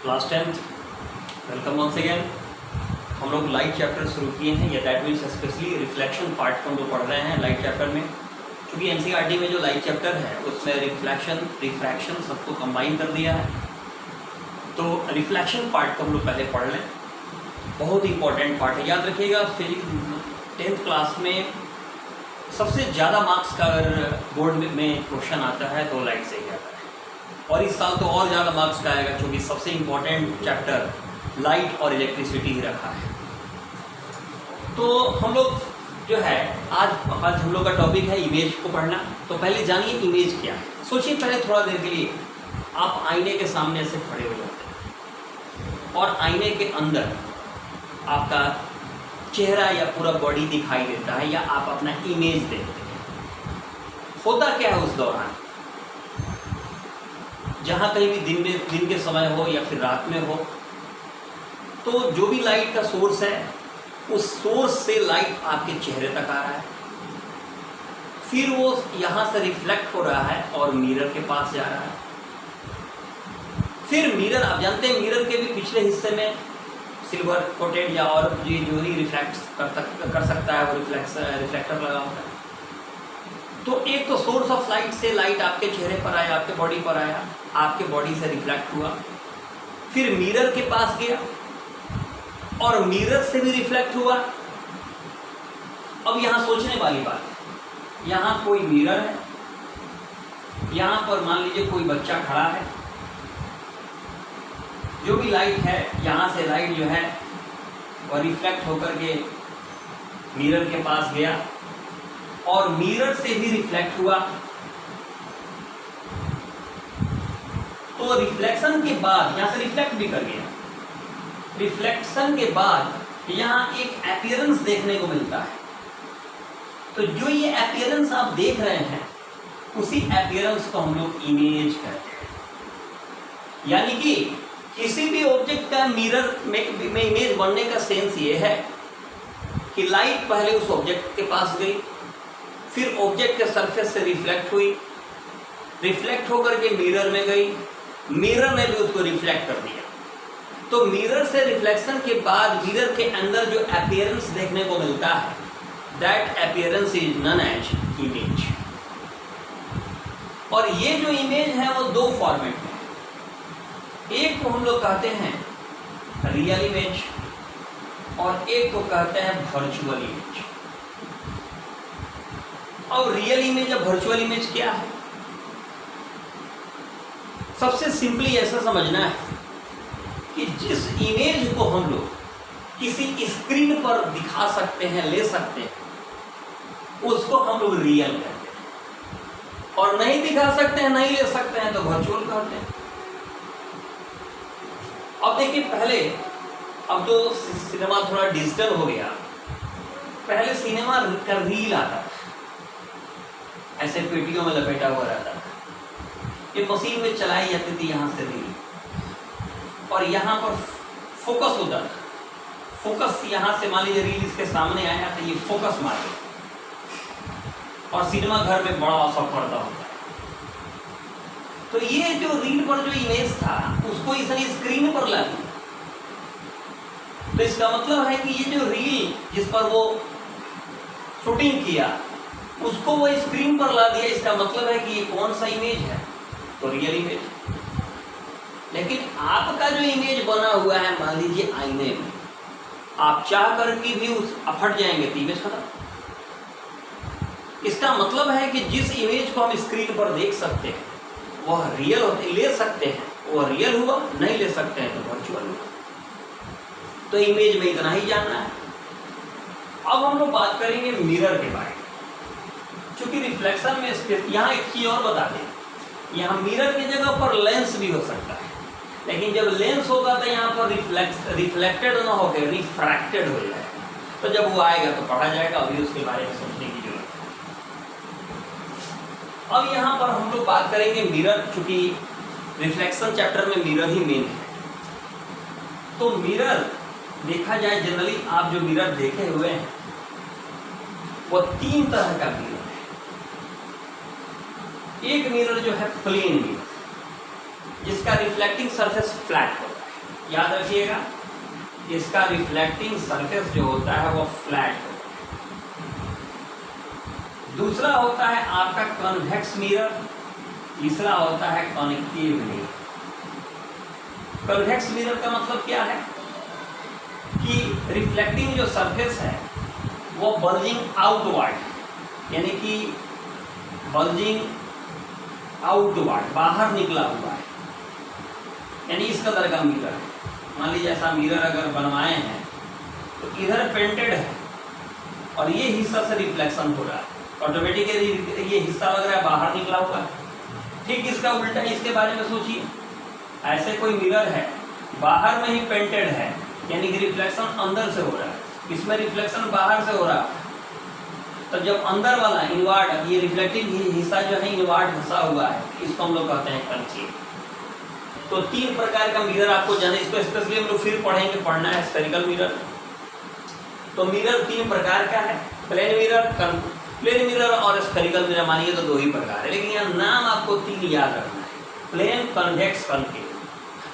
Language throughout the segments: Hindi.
Class 10th welcome once again. हम लोग लाइट चैप्टर शुरू किए हैं, या that means specially reflection part को हम लोग पढ़ रहे हैं लाइट चैप्टर में। क्योंकि एनसीईआरटी में जो लाइट चैप्टर है उसमें रिफ्लेक्शन रिफ्रैक्शन सबको कंबाइन कर दिया है, तो रिफ्लेक्शन पार्ट को हम लोग पहले पढ़ लें। बहुत इंपॉर्टेंट पार्ट है, याद रखिएगा। फिजिक्स 10th क्लास में सबसे ज़्यादा मार्क्स का अगर बोर्ड में क्वेश्चन आता है तो लाइट से ही आता है, और इस साल तो और ज़्यादा मार्क्स का आएगा क्योंकि सबसे इम्पोर्टेंट चैप्टर लाइट और इलेक्ट्रिसिटी ही रखा है। तो हम लोग जो है आज हम लोग का टॉपिक है इमेज को पढ़ना। तो पहले जानिए इमेज क्या है। सोचिए पहले थोड़ा देर के लिए आप आईने के सामने से खड़े हो जाते हैं और आईने के अंदर आपका चेहरा या पूरा बॉडी दिखाई देता है, या आप अपना इमेज देखते हैं। होता क्या है उस दौरान, जहाँ कहीं भी दिन के समय हो या फिर रात में हो, तो जो भी लाइट का सोर्स है उस सोर्स से लाइट आपके चेहरे तक आ रहा है, फिर वो यहाँ से रिफ्लेक्ट हो रहा है और मिरर के पास जा रहा है। फिर मिरर, आप जानते हैं मिरर के भी पिछले हिस्से में सिल्वर कोटेड या और जो ही रिफ्लेक्ट कर सकता है वो रिफ्लेक्टर लगा होता है। तो एक तो सोर्स ऑफ लाइट से लाइट आपके चेहरे पर आया, आपके बॉडी पर आया, आपके बॉडी से रिफ्लेक्ट हुआ, फिर मिरर के पास गया और मिरर से भी रिफ्लेक्ट हुआ। अब यहां सोचने वाली बात है, यहां कोई मिरर है, यहां पर मान लीजिए कोई बच्चा खड़ा है, जो भी लाइट है यहां से लाइट जो है वह रिफ्लेक्ट होकर के मिरर के पास गया और मिरर से भी रिफ्लेक्ट हुआ। तो रिफ्लेक्शन के बाद यहां से रिफ्लेक्ट भी कर गया, रिफ्लेक्शन के बाद यहां एक अपीयरेंस देखने को मिलता है। तो जो ये अपीयरेंस आप देख रहे हैं उसी अपीयरेंस को हम लोग इमेज कहते हैं। यानी कि किसी भी ऑब्जेक्ट का मिरर में इमेज बनने का सेंस ये है कि लाइट पहले उस ऑब्जेक्ट के पास गई, फिर ऑब्जेक्ट के सरफेस से रिफ्लेक्ट हुई, रिफ्लेक्ट होकर के मिरर में गई, मिरर ने भी उसको रिफ्लेक्ट कर दिया। तो मिरर से रिफ्लेक्शन के बाद मिरर के अंदर जो अपीयरेंस देखने को मिलता है, that appearance is known as image. और ये जो इमेज है वो दो फॉर्मेट में है। एक को हम लोग कहते हैं रियल इमेज और एक को कहते हैं वर्चुअल इमेज। और रियल इमेज और वर्चुअल इमेज क्या है? सबसे सिंपली ऐसा समझना है कि जिस इमेज को हम लोग किसी स्क्रीन पर दिखा सकते हैं, ले सकते हैं, उसको हम लोग रियल कहते हैं, और नहीं दिखा सकते हैं, नहीं ले सकते हैं तो वर्चुअल कहते हैं। अब देखिए पहले, अब तो सिनेमा थोड़ा डिजिटल हो गया, पहले सिनेमा का रील आता था, ऐसे पेटियों में लपेटा हुआ रहता था, ये मशीन में चलाई जाती थी यहाँ से रील, और यहाँ पर फोकस होता था। फोकस यहाँ से मान लीजिए रील इसके सामने आया तो ये फोकस मारे, और सिनेमा घर में बड़ा सा पर्दा होता है। तो ये जो रील पर जो इमेज था उसको इसने स्क्रीन पर ला दिया। तो इसका मतलब है कि ये जो रील जिस पर वो शूटिंग किया उसको वो स्क्रीन पर ला दिया। इसका मतलब है कि ये कौन सा इमेज है? तो रियल इमेज। लेकिन आपका जो इमेज बना हुआ है मान लीजिए आईने में, आप चाह कर के भी उस फट जाएंगे तो इमेज खत्म। इसका मतलब है कि जिस इमेज को हम स्क्रीन पर देख सकते हैं वह रियल होते, ले सकते हैं, वह रियल हुआ, नहीं ले सकते हैं तो वर्चुअल हुआ। तो इमेज में इतना ही जानना है। अब हम लोग बात करेंगे मिरर के बारे में। चूंकि रिफ्लेक्शन में यहाँ एक चीज और बता दें, यहाँ मिरर की जगह पर लेंस भी हो सकता है, लेकिन जब लेंस होगा तो यहाँ पर रिफ्लेक्टेड ना होकर रिफ्रैक्टेड हो जाएगा। तो जब वो आएगा तो पढ़ा जाएगा, अभी उसके बारे में सोचने की जरूरत है। अब यहाँ पर हम लोग बात करेंगे मिरर, चूंकि रिफ्लेक्शन चैप्टर में मिरर ही मेन है। तो मिरर देखा जाए जनरली, आप जो मिरर देखे हुए हैं वो तीन तरह का मिरर है। एक मिरर जो है प्लेन मिरर, जिसका रिफ्लेक्टिंग सरफेस फ्लैट होता है, याद रखिएगा, इसका रिफ्लेक्टिंग सरफेस जो होता है वो फ्लैट होता है। दूसरा होता है आपका कन्वेक्स मिरर, तीसरा होता है कॉन्केव मिरर। कन्वेक्स मिरर का मतलब क्या है कि रिफ्लेक्टिंग जो सरफेस है वो बल्जिंग आउटवर्ड, यानी कि बल्जिंग आउटवर्ड, बाहर निकला हुआ है, यानी इस कदर का मिरर है। मान लीजिए ऐसा मिरर अगर बनवाए हैं तो इधर पेंटेड है और ये हिस्सा से रिफ्लेक्शन हो रहा है, ऑटोमेटिकली ये हिस्सा लग रहा है बाहर निकला हुआ है। ठीक इसका उल्टा इसके बारे में सोचिए, ऐसे कोई मिरर है बाहर में ही पेंटेड है, यानी कि रिफ्लेक्शन अंदर से हो रहा है, इसमें रिफ्लेक्शन बाहर से हो रहा है। तो जब अंदर वाला इनवर्ड, ये रिफ्लेक्टिंग हिस्सा जो है इनवर्ड फंसा हुआ है, इसको हम लोग कहते हैं कॉन्केव। तो 3 प्रकार का मिरर आपको जाने, इसको स्पेशली हम लोग फिर पढ़ेंगे, पढ़ना है स्फेरिकल मिरर। तो मिरर 3 प्रकार का है, प्लेन मिरर और स्फेरिकल मिरर। मानिए तो 2 ही प्रकार है, लेकिन यहाँ नाम आपको 3 याद रखना है, प्लेन, कन्वेक्स, कॉन्केव।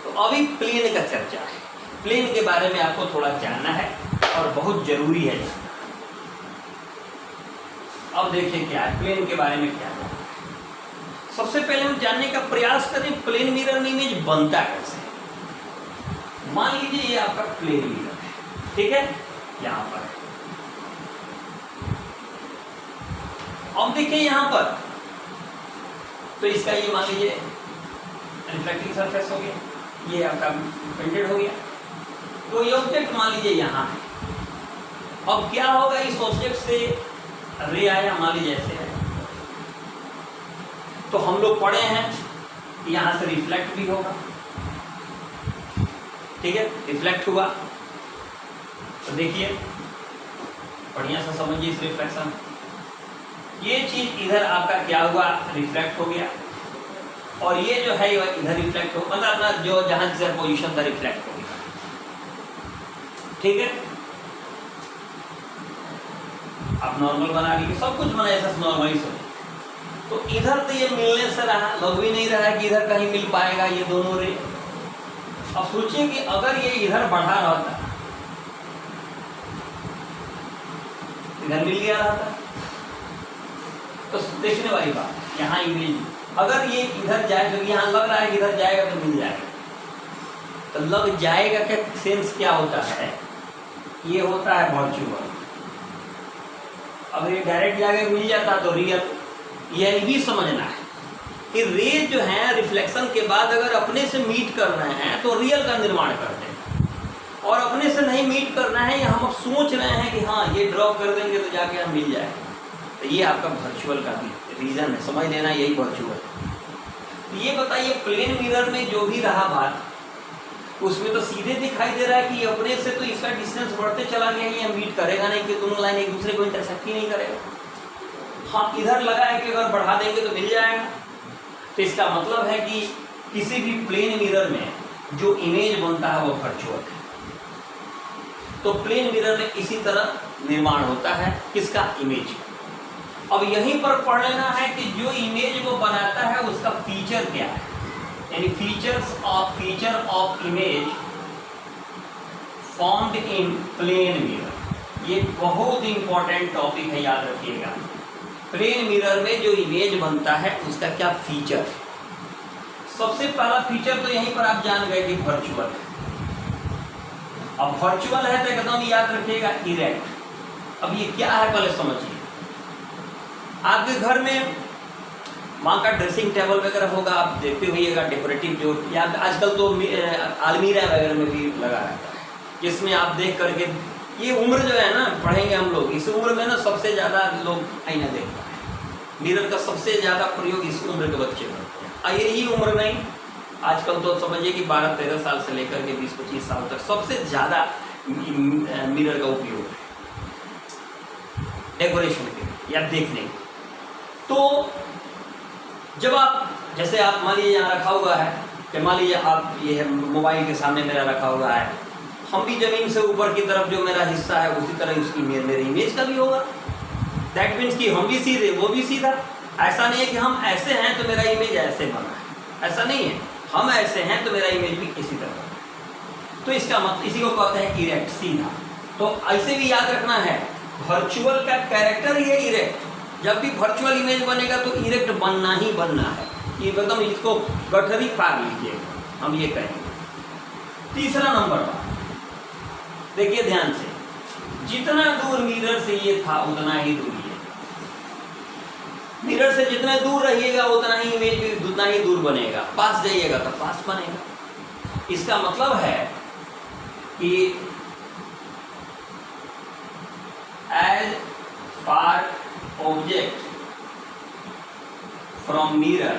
तो अभी प्लेन का चर्चा है, प्लेन के बारे में आपको थोड़ा जानना है और बहुत जरूरी है जानना। अब देखिए क्या है प्लेन के बारे में, क्या है सबसे पहले हम जानने का प्रयास करें प्लेन मिरर में इमेज बनता कैसे। मान लीजिए ये आपका प्लेन मिरर है, ठीक है, यहां पर है। अब देखिए यहां पर तो इसका ये मान लीजिए रिफ्लेक्टिंग सरफेस हो गया, ये आपका पेंटेड हो गया। तो ये ऑब्जेक्ट मान लीजिए यहां है। अब क्या होगा, इस ऑब्जेक्ट से रे आया, मान लीजिए ऐसे है, तो हम लोग पढ़े हैं कि यहां से रिफ्लेक्ट भी होगा, ठीक है, रिफ्लेक्ट हुआ। तो देखिए बढ़िया सा समझिए इस रिफ्लेक्शन, ये चीज इधर आपका क्या हुआ, रिफ्लेक्ट हो गया, और ये जो है इधर रिफ्लेक्ट हो, मतलब अपना जो जहां से पोजीशन था रिफ्लेक्ट हो गया, ठीक है। आप नॉर्मल बना लीजिए, सब कुछ बना ऐसा नॉर्मली सब। तो इधर तो ये मिलने से रहा, लग भी नहीं रहा है कि इधर कहीं मिल पाएगा ये दोनों रे। अब सोचिए कि अगर ये इधर बढ़ा रहता, इधर मिल गया रहता, तो देखने वाली बात, यहाँ इमेज अगर ये इधर जाए, तो यहाँ लग रहा है कि इधर जाएगा तो मिल जाएगा। तो लग जाएगा का सेंस क्या होता है, ये होता है वर्चुअल। अगर ये डायरेक्ट जाके मिल जाता तो रियल। ये भी समझना है कि रे जो है रिफ्लेक्शन के बाद अगर अपने से मीट कर रहे हैं तो रियल का निर्माण करते हैं, और अपने से नहीं मीट करना है, या हम सोच रहे हैं कि हाँ ये ड्रॉप कर देंगे तो जाके हम मिल जाए, तो ये आपका वर्चुअल का भी रीजन है, समझ लेना यही वर्चुअल। तो ये बताइए प्लेन मिरर में जो भी रहा बात, उसमें तो सीधे दिखाई दे रहा है कि अपने से तो इसका डिस्टेंस बढ़ते चला गया, ये मीट करेगा नहीं, कि दोनों लाइन एक दूसरे को इंटरसेक्ट ही नहीं करेगा। हाँ इधर लगा है कि अगर बढ़ा देंगे तो मिल जाएगा। तो इसका मतलब है कि किसी भी प्लेन मिरर में जो इमेज बनता है वो वर्चुअल है। तो प्लेन मिरर में इसी तरह निर्माण होता है किसका, इमेज। अब यहीं पर पढ़ लेना है कि जो इमेज वो बनाता है उसका फीचर क्या है, यानी feature of image formed in plane mirror. ये बहुत इंपॉर्टेंट टॉपिक है, याद रखिएगा। प्लेन मिरर में जो इमेज बनता है उसका क्या फीचर है। सबसे पहला फीचर तो यहीं पर आप जान गए कि वर्चुअल है। अब वर्चुअल है तो एकदम याद रखिएगा इरेक्ट। अब ये क्या है पहले समझिए। आपके घर में माँ का ड्रेसिंग टेबल वगैरह होगा, आप देखते होइएगा डेकोरेटिव जो, या आजकल तो अलमीरा वगैरह में भी लगा रहता है, जिसमें आप देख करके, ये उम्र जो है ना, पढ़ेंगे हम लोग, इस उम्र में ना सबसे ज़्यादा लोग आईना देखता है। मिरर का सबसे ज़्यादा प्रयोग इस उम्र के बच्चे करते हैं। यही उम्र नहीं, आजकल तो समझिए कि 12-13 साल से लेकर के 20-25 साल तक सबसे ज़्यादा मिरर का उपयोग है डेकोरेशन के या देखने के। तो जब आप, जैसे आप मान लीजिए यहाँ रखा हुआ है, कि मान लीजिए आप ये मोबाइल के सामने मेरा रखा हुआ है, हम भी जमीन से ऊपर की तरफ जो मेरा हिस्सा है उसी तरह उसकी मेरे इमेज का भी होगा। दैट मीन्स कि हम भी सीधे वो भी सीधा। ऐसा नहीं है कि हम ऐसे हैं तो मेरा इमेज ऐसे बना है, ऐसा नहीं है। हम ऐसे हैं तो मेरा इमेज भी इसी तरह बना है। तो इसका मतलब इसी को कहते हैं इरेक्ट, सीधा। तो ऐसे भी याद रखना है, वर्चुअल का कैरेक्टर ही है इरेक्ट। जब भी वर्चुअल इमेज बनेगा तो इरेक्ट बनना ही बनना है, ये एकदम इसको गठरी पार लीजिएगा, हम ये कहेंगे। तीसरा नंबर देखिए ध्यान से, जितना दूर मिरर से ये था उतना ही दूर ये, मिरर से जितना दूर रहिएगा उतना ही इमेज भी उतना ही दूर बनेगा, पास जाइएगा तो पास बनेगा। इसका मतलब है कि as far object from mirror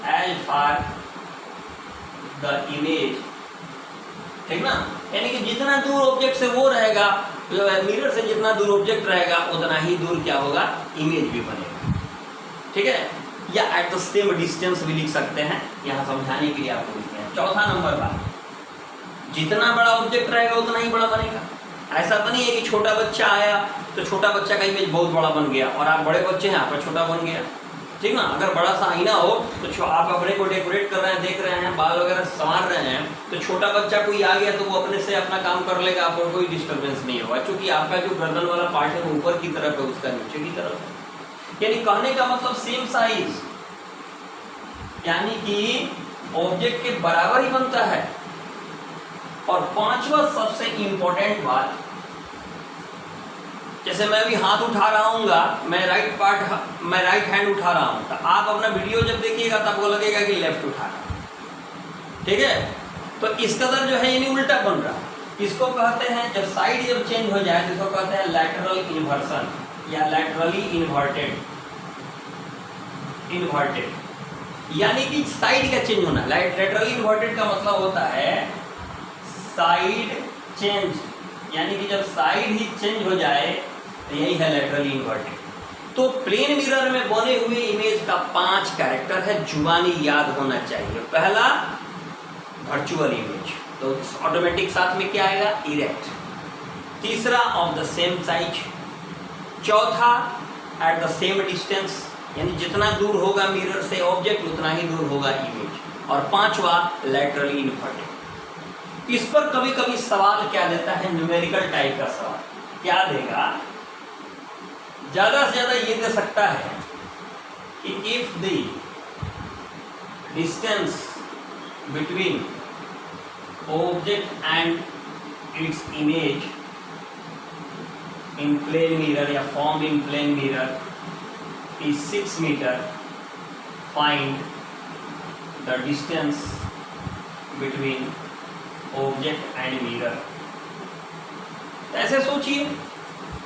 as far the image, ठीक ना, यानी कि जितना दूर ऑब्जेक्ट से वो रहेगा, जो है मिरर से जितना दूर ऑब्जेक्ट रहेगा उतना ही दूर क्या होगा, इमेज भी बनेगा, ठीक है। या एट द सेम डिस्टेंस भी लिख सकते हैं, यहाँ समझाने के लिए आपको लिखते हैं। चौथा नंबर बात, जितना बड़ा ऑब्जेक्ट रहेगा उतना ही बड़ा बनेगा। ऐसा तो नहीं है कि छोटा बच्चा आया तो छोटा बच्चा का इमेज बहुत बड़ा बन गया और आप बड़े बच्चे हैं आपका छोटा बन गया, ठीक ना। अगर बड़ा सा आईना हो तो आप अपने को डेकोरेट कर रहे हैं, देख रहे हैं, बाल वगैरह संवार रहे हैं, तो छोटा बच्चा कोई आ गया तो वो अपने से अपना काम कर लेगा, आपको कोई डिस्टर्बेंस नहीं होगा, क्योंकि आपका जो गर्दन वाला पार्ट है वो ऊपर की तरफ है, उसका नीचे की तरफ है। यानी कहने का मतलब सेम साइज, यानी कि ऑब्जेक्ट के बराबर ही बनता है। और पांचवा सबसे इंपॉर्टेंट बात, जैसे मैं अभी हाथ उठा रहा हूँगा, मैं राइट हैंड उठा रहा हूँ, तो आप अपना वीडियो जब देखिएगा तब आपको लगेगा कि लेफ्ट उठा रहा है, ठीक है। तो इस कदर जो है यानी उल्टा बन रहा है। इसको कहते हैं, जब साइड जब चेंज हो जाए तो इसको कहते हैं लैटरल इन्वर्सन या लैटरली इन्वर्टेड, यानी कि साइड का चेंज होना। लैटरली इन्वर्टेड का मतलब होता है साइड चेंज, यानी कि जब साइड ही चेंज हो जाए तो यही है लैटरली इन्वर्टेड। तो प्लेन मिरर में बने हुए इमेज का 5 कैरेक्टर है, जुबानी याद होना चाहिए। पहला वर्चुअल इमेज, तो ऑटोमेटिक साथ में क्या आएगा, इरेक्ट। तीसरा ऑफ द सेम साइज। चौथा एट द सेम डिस्टेंस, यानी जितना दूर होगा मिरर से ऑब्जेक्ट उतना ही दूर होगा इमेज। और पांचवा लैटरली इन्वर्टेड। इस पर कभी कभी सवाल क्या देता है, न्यूमेरिकल टाइप का सवाल क्या देगा, ज्यादा से ज्यादा ये दे सकता है कि if the distance between object and its image in plane mirror या form in plane mirror is 6 meter, find the distance between object and mirror। ऐसे सोचिए,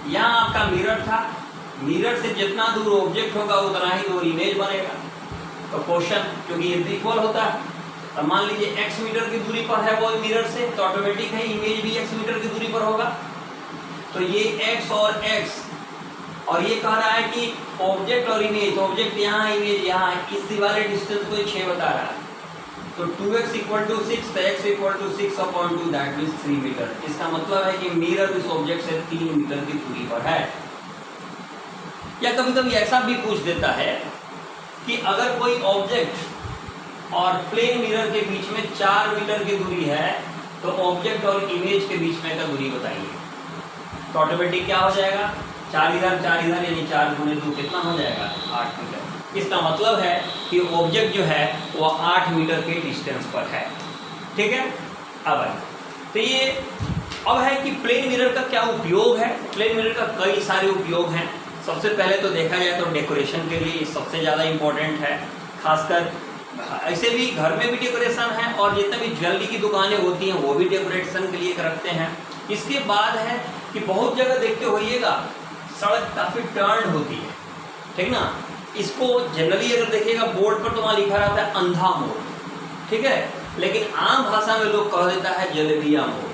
यहाँ आपका मिरर था, मिरर से जितना दूर ऑब्जेक्ट होगा उतना ही दूर इमेज बनेगा। तो क्वेश्चन क्योंकि ये इक्वल होता है, तो मान लीजिए x मीटर की दूरी पर है वो मिरर से, तो ऑटोमेटिक है इमेज भी x मीटर की दूरी पर होगा। तो ये x और x, और ये कह रहा है कि ऑब्जेक्ट और इमेज, ऑब्जेक्ट यहाँ है इमेज यहाँ है, इस वाले डिस्टेंस को 6 बता रहा है। तो 2x = 6, तो x = 6/2, दैट मींस 3 मीटर। इसका मतलब है कि मिरर इस ऑब्जेक्ट से 3 मीटर की दूरी पर है। या कभी कभी ऐसा भी पूछ देता है कि अगर कोई ऑब्जेक्ट और प्लेन मिरर के बीच में 4 मीटर की दूरी है, तो ऑब्जेक्ट और इमेज के बीच में का दूरी बताइए। तो ऑटोमेटिक क्या हो जाएगा, 4 इधर 4 इधर, यानी 4 × 2 कितना हो जाएगा, 8 मीटर। इसका मतलब है कि ऑब्जेक्ट जो है वो 8 मीटर के डिस्टेंस पर है, ठीक है। अब तो ये अब है कि प्लेन मिरर का क्या उपयोग है। प्लेन मिरर का कई सारे उपयोग हैं। सबसे पहले तो देखा जाए तो डेकोरेशन के लिए सबसे ज़्यादा इम्पोर्टेंट है, खासकर ऐसे भी घर में भी डेकोरेशन है, और जितने भी ज्वेलरी की दुकानें होती हैं वो भी डेकोरेशन के लिए रखते हैं। इसके बाद है कि बहुत जगह देखते होइएगा सड़क काफ़ी टर्न होती है, ठीक ना। इसको जनरली अगर देखिएगा बोर्ड पर तो वहाँ लिखा रहता है अंधा मोड़, ठीक है, लेकिन आम भाषा में लोग कह देता है जलेबिया मोड़,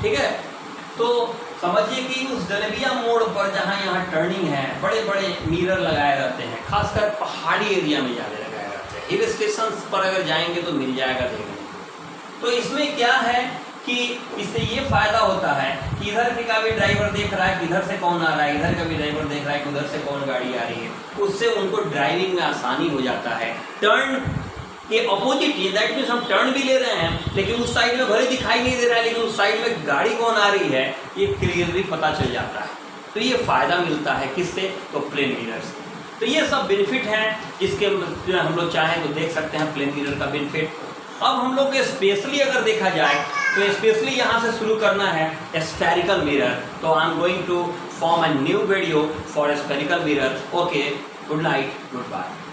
ठीक है। तो समझिए कि उस जलेबिया मोड़ पर जहाँ यहाँ टर्निंग है, बड़े बड़े मिरर लगाए रहते हैं, खासकर पहाड़ी एरिया में ज़्यादा लगाए रहते हैं। हिल स्टेशन पर अगर जाएंगे तो मिल जाएगा देखने को। तो इसमें क्या है कि इससे ये फायदा होता है कि इधर का भी ड्राइवर देख रहा है कि इधर से कौन आ रहा है, इधर का भी ड्राइवर देख रहा है कि उधर से कौन गाड़ी आ रही है, उससे उनको ड्राइविंग में आसानी हो जाता है। टर्न के अपोजिट ही, दैट मीन्स हम टर्न भी ले रहे हैं लेकिन उस साइड में भले दिखाई नहीं दे रहा है, लेकिन उस साइड में गाड़ी कौन आ रही है ये क्लियरली पता चल जाता है। तो ये फ़ायदा मिलता है किससे, तो प्लेन मिरर से। तो ये सब बेनिफिट हैं जिसके हम लोग चाहें तो देख सकते हैं प्लेन मिरर का बेनिफिट। अब हम लोग स्पेशली अगर देखा जाए तो स्पेशली यहाँ से शुरू करना है स्फेरिकल मिरर। तो I am going to form a new video for spherical mirror. Okay, good night, good bye.